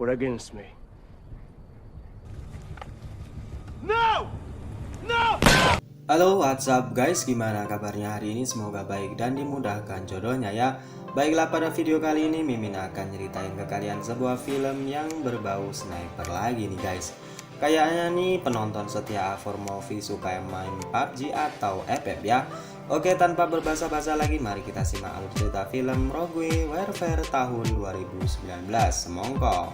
or against me. No! No! Halo, what's up guys? Gimana kabarnya hari ini? Semoga baik dan dimudahkan jodohnya ya. Baiklah, pada video kali ini Mimin akan nyeritain ke kalian sebuah film yang berbau sniper lagi nih guys. Kayaknya nih penonton setia A4 Movie suka yang main PUBG atau FF ya. Oke, tanpa berbasa-basa lagi, mari kita simak alur cerita film Rogue Warfare tahun 2019. Semongko.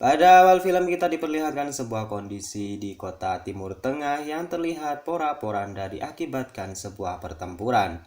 Pada awal film kita diperlihatkan sebuah kondisi di kota Timur Tengah yang terlihat porak-poranda diakibatkan sebuah pertempuran.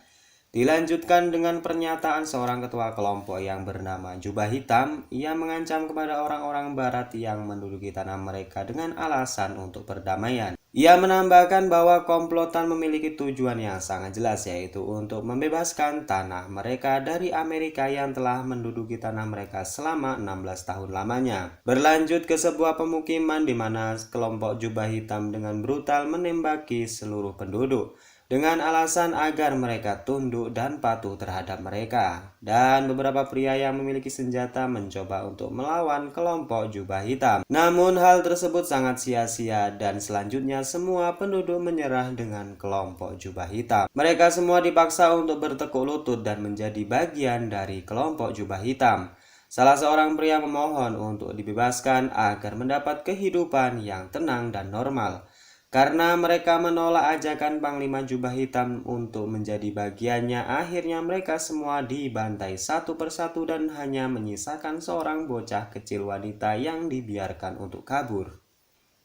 Dilanjutkan dengan pernyataan seorang ketua kelompok yang bernama Jubah Hitam. Ia mengancam kepada orang-orang barat yang menduduki tanah mereka dengan alasan untuk perdamaian. Ia menambahkan bahwa komplotan memiliki tujuan yang sangat jelas, yaitu untuk membebaskan tanah mereka dari Amerika yang telah menduduki tanah mereka selama 16 tahun lamanya. Berlanjut ke sebuah pemukiman di mana kelompok Jubah Hitam dengan brutal menembaki seluruh penduduk dengan alasan agar mereka tunduk dan patuh terhadap mereka. Dan beberapa pria yang memiliki senjata mencoba untuk melawan kelompok Jubah Hitam. Namun hal tersebut sangat sia-sia dan selanjutnya semua penduduk menyerah dengan kelompok Jubah Hitam. Mereka semua dipaksa untuk bertekuk lutut dan menjadi bagian dari kelompok Jubah Hitam. Salah seorang pria memohon untuk dibebaskan agar mendapat kehidupan yang tenang dan normal. Karena mereka menolak ajakan Panglima Jubah Hitam untuk menjadi bagiannya, akhirnya mereka semua dibantai satu persatu dan hanya menyisakan seorang bocah kecil wanita yang dibiarkan untuk kabur.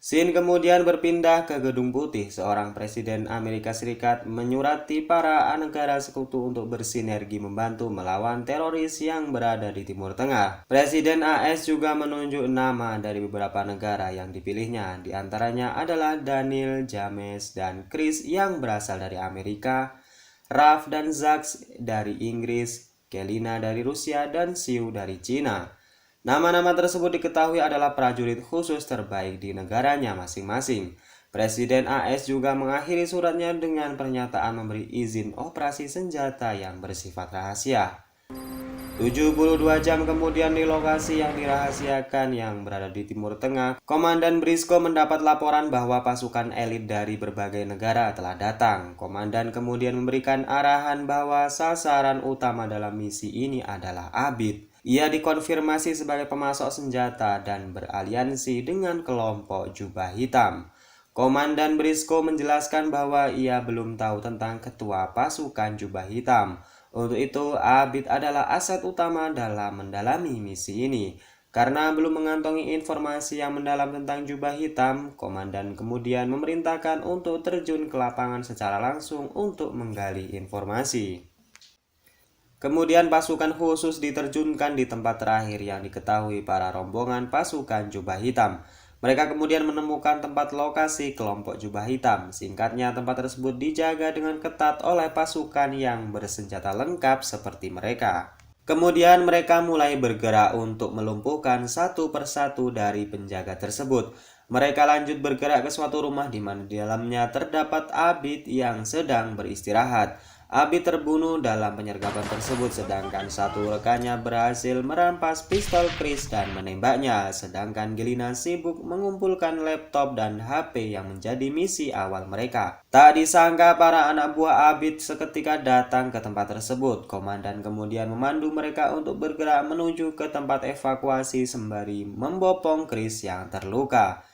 Scene kemudian berpindah ke Gedung Putih. Seorang Presiden Amerika Serikat menyurati para negara sekutu untuk bersinergi membantu melawan teroris yang berada di Timur Tengah. Presiden AS juga menunjuk nama dari beberapa negara yang dipilihnya. Di antaranya adalah Daniel, James, dan Chris yang berasal dari Amerika, Raf dan Zax dari Inggris, Kelina dari Rusia, dan Xiu dari Cina. Nama-nama tersebut diketahui adalah prajurit khusus terbaik di negaranya masing-masing. Presiden AS juga mengakhiri suratnya dengan pernyataan memberi izin operasi senjata yang bersifat rahasia. 72 jam kemudian di lokasi yang dirahasiakan yang berada di Timur Tengah, Komandan Briscoe mendapat laporan bahwa pasukan elit dari berbagai negara telah datang. Komandan kemudian memberikan arahan bahwa sasaran utama dalam misi ini adalah Abid. Ia dikonfirmasi sebagai pemasok senjata dan beraliansi dengan kelompok Jubah Hitam. Komandan Briscoe menjelaskan bahwa ia belum tahu tentang ketua pasukan Jubah Hitam. Untuk itu, Abid adalah aset utama dalam mendalami misi ini. Karena belum mengantongi informasi yang mendalam tentang Jubah Hitam, komandan kemudian memerintahkan untuk terjun ke lapangan secara langsung untuk menggali informasi. Kemudian pasukan khusus diterjunkan di tempat terakhir yang diketahui para rombongan pasukan Jubah Hitam. Mereka kemudian menemukan tempat lokasi kelompok Jubah Hitam. Singkatnya, tempat tersebut dijaga dengan ketat oleh pasukan yang bersenjata lengkap seperti mereka. Kemudian mereka mulai bergerak untuk melumpuhkan satu persatu dari penjaga tersebut. Mereka lanjut bergerak ke suatu rumah di mana di dalamnya terdapat Abid yang sedang beristirahat. Abid terbunuh dalam penyergapan tersebut, sedangkan satu rekannya berhasil merampas pistol Chris dan menembaknya, sedangkan Gelina sibuk mengumpulkan laptop dan HP yang menjadi misi awal mereka. Tak disangka para anak buah Abid seketika datang ke tempat tersebut. Komandan kemudian memandu mereka untuk bergerak menuju ke tempat evakuasi sembari membopong Chris yang terluka.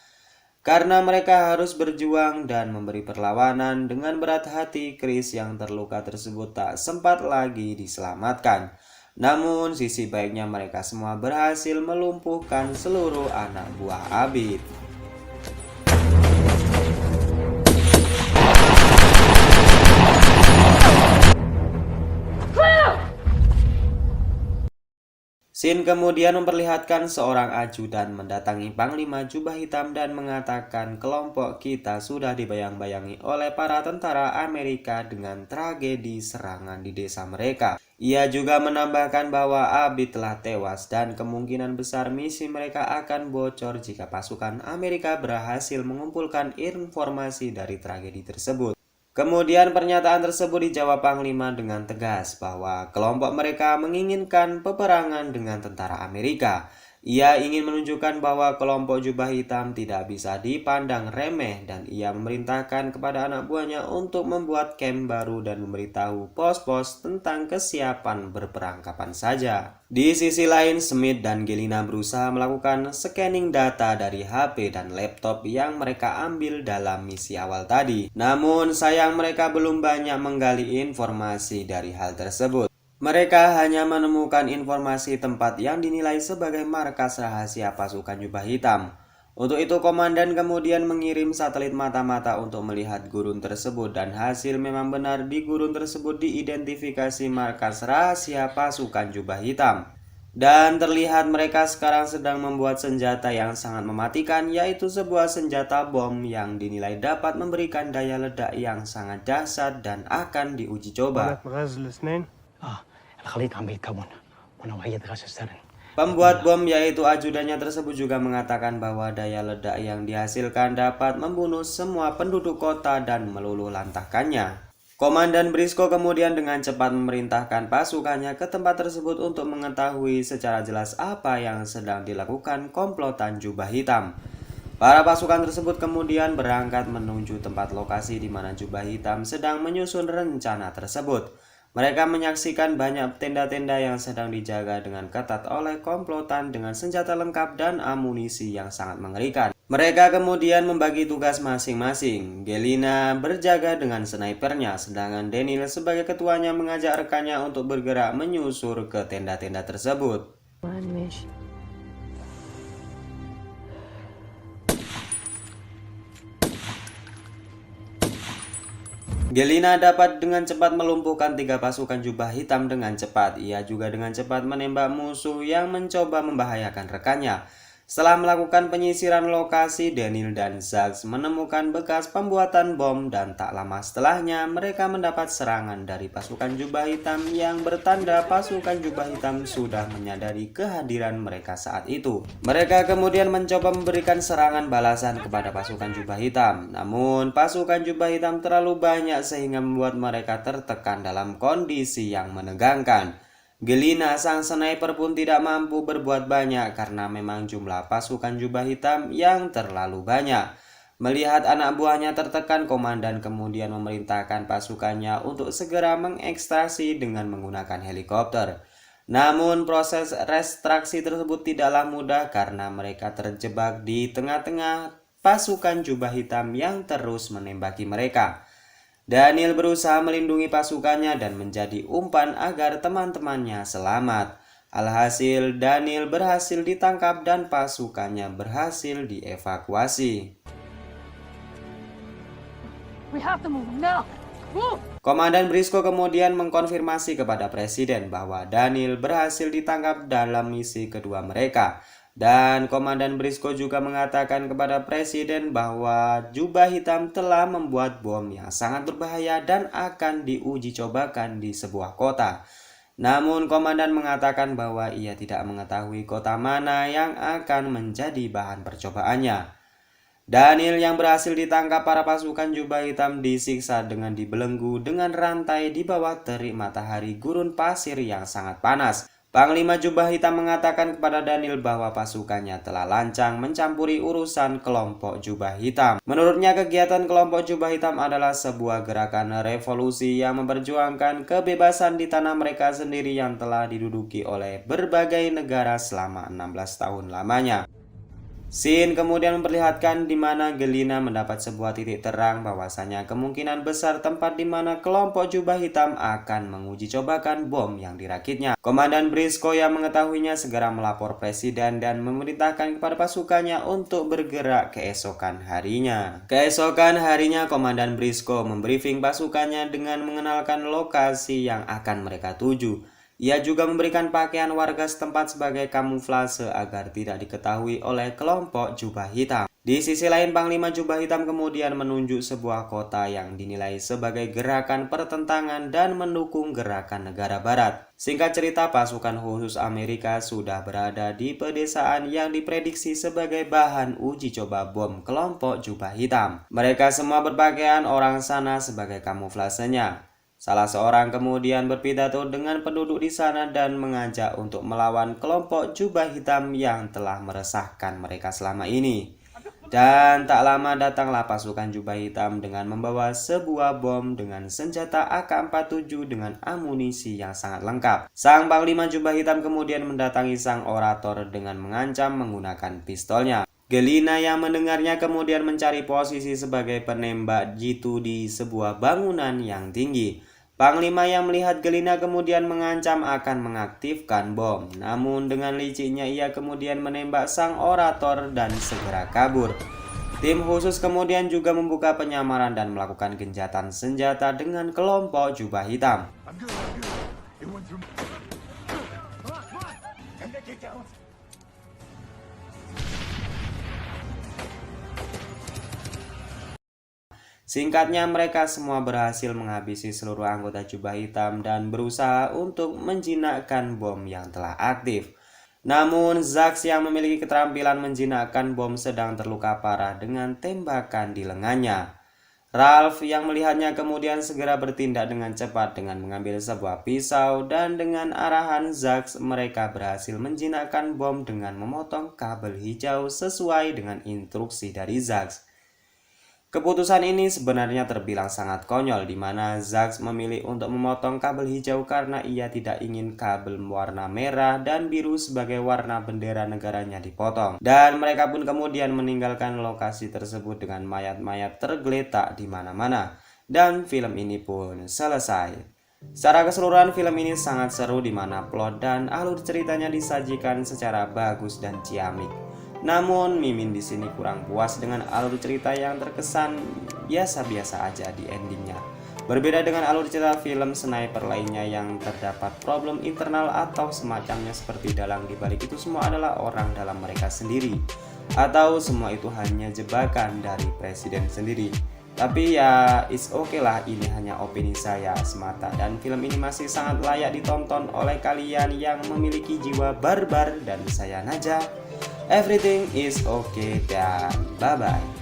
Karena mereka harus berjuang dan memberi perlawanan dengan berat hati, Chris yang terluka tersebut tak sempat lagi diselamatkan. Namun sisi baiknya mereka semua berhasil melumpuhkan seluruh anak buah Abid. Scene kemudian memperlihatkan seorang ajudan mendatangi Panglima Jubah Hitam dan mengatakan kelompok kita sudah dibayang-bayangi oleh para tentara Amerika dengan tragedi serangan di desa mereka. Ia juga menambahkan bahwa Abid telah tewas dan kemungkinan besar misi mereka akan bocor jika pasukan Amerika berhasil mengumpulkan informasi dari tragedi tersebut. Kemudian pernyataan tersebut dijawab Panglima dengan tegas bahwa kelompok mereka menginginkan peperangan dengan tentara Amerika. Ia ingin menunjukkan bahwa kelompok jubah hitam tidak bisa dipandang remeh dan ia memerintahkan kepada anak buahnya untuk membuat camp baru dan memberitahu pos-pos tentang kesiapan berperang kapan saja. Di sisi lain, Smith dan Gelina berusaha melakukan scanning data dari HP dan laptop yang mereka ambil dalam misi awal tadi. Namun sayang mereka belum banyak menggali informasi dari hal tersebut. Mereka hanya menemukan informasi tempat yang dinilai sebagai markas rahasia pasukan jubah hitam. Untuk itu komandan kemudian mengirim satelit mata-mata untuk melihat gurun tersebut dan hasil memang benar di gurun tersebut diidentifikasi markas rahasia pasukan jubah hitam. Dan terlihat mereka sekarang sedang membuat senjata yang sangat mematikan, yaitu sebuah senjata bom yang dinilai dapat memberikan daya ledak yang sangat dahsyat dan akan diuji coba. الخليط عم بيتكون ونوعية غاز السرن. Pembuat bom yaitu ajudannya tersebut juga mengatakan bahwa daya ledak yang dihasilkan dapat membunuh semua penduduk kota dan meluluh lantahkannya. Komandan Briscoe kemudian dengan cepat memerintahkan pasukannya ke tempat tersebut untuk mengetahui secara jelas apa yang sedang dilakukan komplotan jubah hitam. Para pasukan tersebut kemudian berangkat menuju tempat lokasi di mana jubah hitam sedang menyusun rencana tersebut. Mereka menyaksikan banyak tenda-tenda yang sedang dijaga dengan ketat oleh komplotan dengan senjata lengkap dan amunisi yang sangat mengerikan. Mereka kemudian membagi tugas masing-masing. Gelina berjaga dengan snipernya, sedangkan Daniel sebagai ketuanya mengajak rekannya untuk bergerak menyusur ke tenda-tenda tersebut. Gelina dapat dengan cepat melumpuhkan 3 pasukan jubah hitam dengan cepat. Ia juga dengan cepat menembak musuh yang mencoba membahayakan rekannya. Setelah melakukan penyisiran lokasi, Daniel dan Zax menemukan bekas pembuatan bom dan tak lama setelahnya mereka mendapat serangan dari pasukan jubah hitam yang bertanda pasukan jubah hitam sudah menyadari kehadiran mereka saat itu. Mereka kemudian mencoba memberikan serangan balasan kepada pasukan jubah hitam. Namun pasukan jubah hitam terlalu banyak sehingga membuat mereka tertekan dalam kondisi yang menegangkan. Gelina sang sniper pun tidak mampu berbuat banyak karena memang jumlah pasukan jubah hitam yang terlalu banyak. Melihat anak buahnya tertekan, komandan kemudian memerintahkan pasukannya untuk segera mengekstraksi dengan menggunakan helikopter. Namun proses ekstraksi tersebut tidaklah mudah karena mereka terjebak di tengah-tengah pasukan jubah hitam yang terus menembaki mereka. Daniel berusaha melindungi pasukannya dan menjadi umpan agar teman-temannya selamat. Alhasil, Daniel berhasil ditangkap dan pasukannya berhasil dievakuasi. Komandan Briscoe kemudian mengkonfirmasi kepada Presiden bahwa Daniel berhasil ditangkap dalam misi kedua mereka. Dan Komandan Briscoe juga mengatakan kepada Presiden bahwa jubah hitam telah membuat bom yang sangat berbahaya dan akan diuji cobakan di sebuah kota. Namun Komandan mengatakan bahwa ia tidak mengetahui kota mana yang akan menjadi bahan percobaannya. Daniel yang berhasil ditangkap para pasukan jubah hitam disiksa dengan dibelenggu dengan rantai di bawah terik matahari gurun pasir yang sangat panas. Panglima jubah hitam mengatakan kepada Daniel bahwa pasukannya telah lancang mencampuri urusan kelompok jubah hitam. Menurutnya kegiatan kelompok jubah hitam adalah sebuah gerakan revolusi yang memperjuangkan kebebasan di tanah mereka sendiri yang telah diduduki oleh berbagai negara selama 16 tahun lamanya. Scene kemudian memperlihatkan di mana Gelina mendapat sebuah titik terang bahwasanya kemungkinan besar tempat di mana kelompok jubah hitam akan menguji cobakan bom yang dirakitnya. Komandan Briscoe yang mengetahuinya segera melapor Presiden dan memerintahkan kepada pasukannya untuk bergerak keesokan harinya. Keesokan harinya Komandan Briscoe membriefing pasukannya dengan mengenalkan lokasi yang akan mereka tuju. Ia juga memberikan pakaian warga setempat sebagai kamuflase agar tidak diketahui oleh kelompok jubah hitam. Di sisi lain, Panglima Jubah Hitam kemudian menunjuk sebuah kota yang dinilai sebagai gerakan pertentangan dan mendukung gerakan negara barat. Singkat cerita, pasukan khusus Amerika sudah berada di pedesaan yang diprediksi sebagai bahan uji coba bom kelompok Jubah Hitam. Mereka semua berpakaian orang sana sebagai kamuflasenya. Salah seorang kemudian berpidato dengan penduduk di sana dan mengajak untuk melawan kelompok Jubah Hitam yang telah meresahkan mereka selama ini. Dan tak lama datanglah pasukan Jubah Hitam dengan membawa sebuah bom dengan senjata AK-47 dengan amunisi yang sangat lengkap. Sang Panglima Jubah Hitam kemudian mendatangi sang orator dengan mengancam menggunakan pistolnya. Gelina yang mendengarnya kemudian mencari posisi sebagai penembak jitu di sebuah bangunan yang tinggi. Panglima yang melihat Gelina kemudian mengancam akan mengaktifkan bom. Namun dengan liciknya ia kemudian menembak sang orator dan segera kabur. Tim khusus kemudian juga membuka penyamaran dan melakukan gencatan senjata dengan kelompok Jubah Hitam. Singkatnya, mereka semua berhasil menghabisi seluruh anggota Jubah Hitam dan berusaha untuk menjinakkan bom yang telah aktif. Namun, Zax yang memiliki keterampilan menjinakkan bom sedang terluka parah dengan tembakan di lengannya. Ralph yang melihatnya kemudian segera bertindak dengan cepat dengan mengambil sebuah pisau, dan dengan arahan Zax mereka berhasil menjinakkan bom dengan memotong kabel hijau sesuai dengan instruksi dari Zax. Keputusan ini sebenarnya terbilang sangat konyol, di mana Zax memilih untuk memotong kabel hijau karena ia tidak ingin kabel warna merah dan biru sebagai warna bendera negaranya dipotong. Dan mereka pun kemudian meninggalkan lokasi tersebut dengan mayat-mayat tergeletak di mana-mana. Dan film ini pun selesai. Secara keseluruhan film ini sangat seru, di mana plot dan alur ceritanya disajikan secara bagus dan ciamik. Namun Mimin di sini kurang puas dengan alur cerita yang terkesan biasa-biasa aja di endingnya. Berbeda dengan alur cerita film sniper lainnya yang terdapat problem internal atau semacamnya, seperti dalang dibalik itu semua adalah orang dalam mereka sendiri, atau semua itu hanya jebakan dari presiden sendiri. Tapi ya it's okay lah, ini hanya opini saya semata, dan film ini masih sangat layak ditonton oleh kalian yang memiliki jiwa barbar. Dan saya Naja, everything is okay dan bye bye.